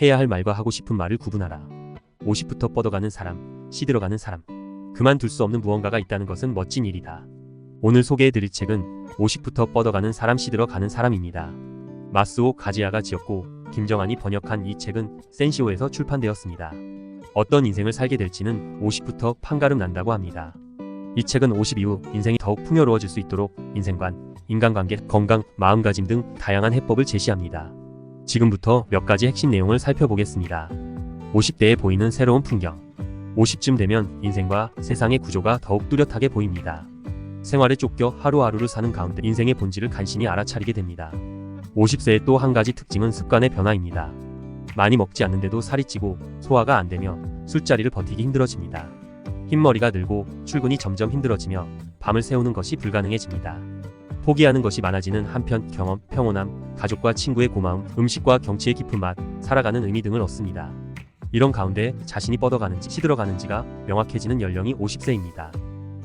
해야 할 말과 하고 싶은 말을 구분하라. 50부터 뻗어가는 사람, 시들어가는 사람. 그만둘 수 없는 무언가가 있다는 것은 멋진 일이다. 오늘 소개해드릴 책은 50부터 뻗어가는 사람, 시들어가는 사람입니다. 마스오 가지야가 지었고 김정한이 번역한 이 책은 센시오에서 출판되었습니다. 어떤 인생을 살게 될지는 50부터 판가름 난다고 합니다. 이 책은 50 이후 인생이 더욱 풍요로워질 수 있도록 인생관, 인간관계, 건강, 마음가짐 등 다양한 해법을 제시합니다. 지금부터 몇 가지 핵심 내용을 살펴보겠습니다. 50대에 보이는 새로운 풍경. 50쯤 되면 인생과 세상의 구조가 더욱 뚜렷하게 보입니다. 생활에 쫓겨 하루하루를 사는 가운데 인생의 본질을 간신히 알아차리게 됩니다. 50세의 또 한 가지 특징은 습관의 변화입니다. 많이 먹지 않는데도 살이 찌고 소화가 안 되며 술자리를 버티기 힘들어집니다. 흰머리가 늘고 출근이 점점 힘들어지며 밤을 새우는 것이 불가능해집니다. 포기하는 것이 많아지는 한편 경험, 평온함, 가족과 친구의 고마움, 음식과 경치의 깊은 맛, 살아가는 의미 등을 얻습니다. 이런 가운데 자신이 뻗어가는지 시들어가는지가 명확해지는 연령이 50세입니다.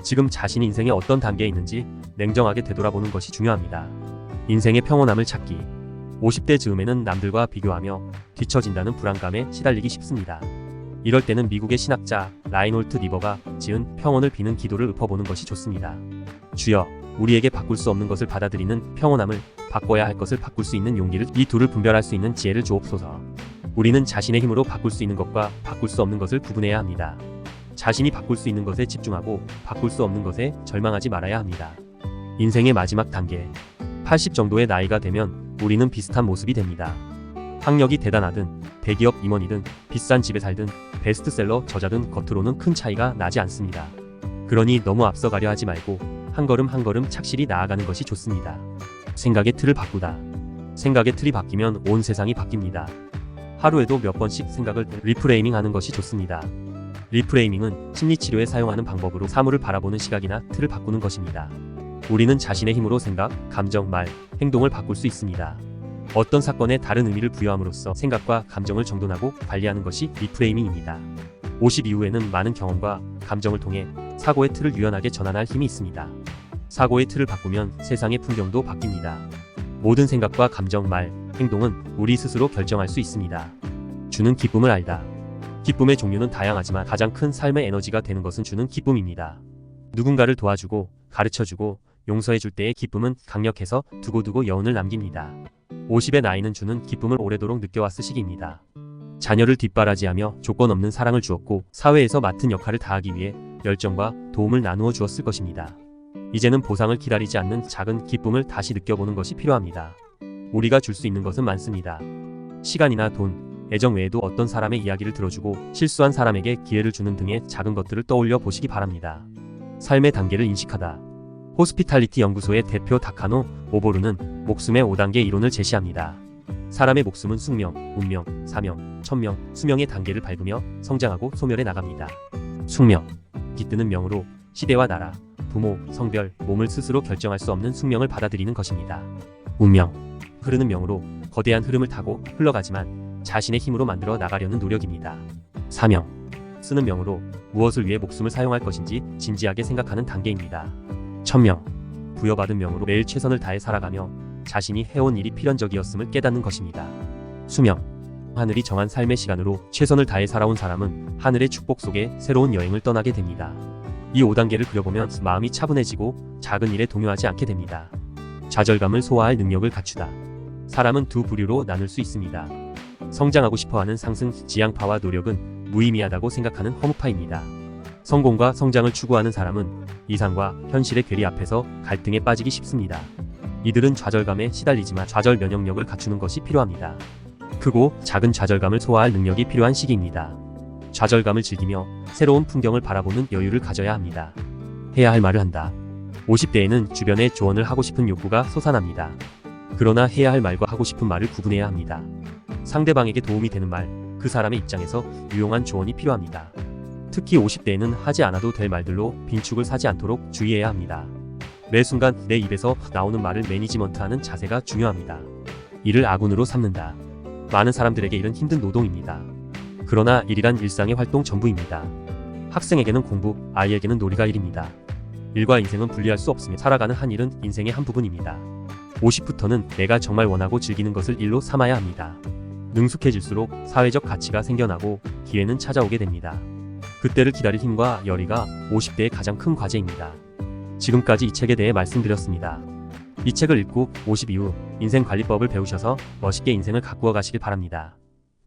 지금 자신이 인생의 어떤 단계에 있는지 냉정하게 되돌아보는 것이 중요합니다. 인생의 평온함을 찾기. 50대 즈음에는 남들과 비교하며 뒤처진다는 불안감에 시달리기 쉽습니다. 이럴 때는 미국의 신학자 라인홀트 리버가 지은 평온을 비는 기도를 읊어보는 것이 좋습니다. 주여, 우리에게 바꿀 수 없는 것을 받아들이는 평온함을, 바꿔야 할 것을 바꿀 수 있는 용기를, 이 둘을 분별할 수 있는 지혜를 주옵소서. 우리는 자신의 힘으로 바꿀 수 있는 것과 바꿀 수 없는 것을 구분해야 합니다. 자신이 바꿀 수 있는 것에 집중하고 바꿀 수 없는 것에 절망하지 말아야 합니다. 인생의 마지막 단계. 80 정도의 나이가 되면 우리는 비슷한 모습이 됩니다. 학력이 대단하든 대기업 임원이든 비싼 집에 살든 베스트셀러 저자든 겉으로는 큰 차이가 나지 않습니다. 그러니 너무 앞서가려 하지 말고 한 걸음 한 걸음 착실히 나아가는 것이 좋습니다. 생각의 틀을 바꾸다. 생각의 틀이 바뀌면 온 세상이 바뀝니다. 하루에도 몇 번씩 생각을 리프레이밍 하는 것이 좋습니다. 리프레이밍은 심리치료에 사용하는 방법으로 사물을 바라보는 시각이나 틀을 바꾸는 것입니다. 우리는 자신의 힘으로 생각, 감정, 말, 행동을 바꿀 수 있습니다. 어떤 사건에 다른 의미를 부여함으로써 생각과 감정을 정돈하고 관리하는 것이 리프레이밍입니다. 50 이후에는 많은 경험과 감정을 통해 사고의 틀을 유연하게 전환할 힘이 있습니다. 사고의 틀을 바꾸면 세상의 풍경도 바뀝니다. 모든 생각과 감정, 말, 행동은 우리 스스로 결정할 수 있습니다. 주는 기쁨을 알다. 기쁨의 종류는 다양하지만 가장 큰 삶의 에너지가 되는 것은 주는 기쁨입니다. 누군가를 도와주고 가르쳐주고 용서해줄 때의 기쁨은 강력해서 두고두고 여운을 남깁니다. 50의 나이는 주는 기쁨을 오래도록 느껴왔을 시기입니다. 자녀를 뒷바라지하며 조건 없는 사랑을 주었고 사회에서 맡은 역할을 다하기 위해 열정과 도움을 나누어 주었을 것입니다. 이제는 보상을 기다리지 않는 작은 기쁨을 다시 느껴보는 것이 필요합니다. 우리가 줄 수 있는 것은 많습니다. 시간이나 돈, 애정 외에도 어떤 사람의 이야기를 들어주고 실수한 사람에게 기회를 주는 등의 작은 것들을 떠올려 보시기 바랍니다. 삶의 단계를 인식하다. 호스피탈리티 연구소의 대표 다카노 오보루는 목숨의 5단계 이론을 제시합니다. 사람의 목숨은 숙명, 운명, 사명, 천명, 수명의 단계를 밟으며 성장하고 소멸해 나갑니다. 숙명, 깃드는 명으로 시대와 나라, 부모, 성별, 몸을 스스로 결정할 수 없는 숙명을 받아들이는 것입니다. 운명, 흐르는 명으로 거대한 흐름을 타고 흘러가지만 자신의 힘으로 만들어 나가려는 노력입니다. 사명, 쓰는 명으로 무엇을 위해 목숨을 사용할 것인지 진지하게 생각하는 단계입니다. 천명, 부여받은 명으로 매일 최선을 다해 살아가며 자신이 해온 일이 필연적이었음을 깨닫는 것입니다. 수명, 하늘이 정한 삶의 시간으로 최선을 다해 살아온 사람은 하늘의 축복 속에 새로운 여행을 떠나게 됩니다. 이 5단계를 그려보면 마음이 차분해지고 작은 일에 동요하지 않게 됩니다. 좌절감을 소화할 능력을 갖추다. 사람은 두 부류로 나눌 수 있습니다. 성장하고 싶어하는 상승 지향파와 노력은 무의미하다고 생각하는 허무파입니다. 성공과 성장을 추구하는 사람은 이상과 현실의 괴리 앞에서 갈등에 빠지기 쉽습니다. 이들은 좌절감에 시달리지만 좌절 면역력을 갖추는 것이 필요합니다. 크고 작은 좌절감을 소화할 능력이 필요한 시기입니다. 좌절감을 즐기며 새로운 풍경을 바라보는 여유를 가져야 합니다. 해야 할 말을 한다. 50대에는 주변에 조언을 하고 싶은 욕구가 솟아납니다. 그러나 해야 할 말과 하고 싶은 말을 구분해야 합니다. 상대방에게 도움이 되는 말, 그 사람의 입장에서 유용한 조언이 필요합니다. 특히 50대에는 하지 않아도 될 말들로 빈축을 사지 않도록 주의해야 합니다. 매 순간 내 입에서 나오는 말을 매니지먼트하는 자세가 중요합니다. 이를 아군으로 삼는다. 많은 사람들에게 일은 힘든 노동입니다. 그러나 일이란 일상의 활동 전부입니다. 학생에게는 공부, 아이에게는 놀이가 일입니다. 일과 인생은 분리할 수 없으며 살아가는 한 일은 인생의 한 부분입니다. 50부터는 내가 정말 원하고 즐기는 것을 일로 삼아야 합니다. 능숙해질수록 사회적 가치가 생겨나고 기회는 찾아오게 됩니다. 그때를 기다릴 힘과 열의가 50대의 가장 큰 과제입니다. 지금까지 이 책에 대해 말씀드렸습니다. 이 책을 읽고 50 이후 인생 관리법을 배우셔서 멋있게 인생을 가꾸어 가시길 바랍니다.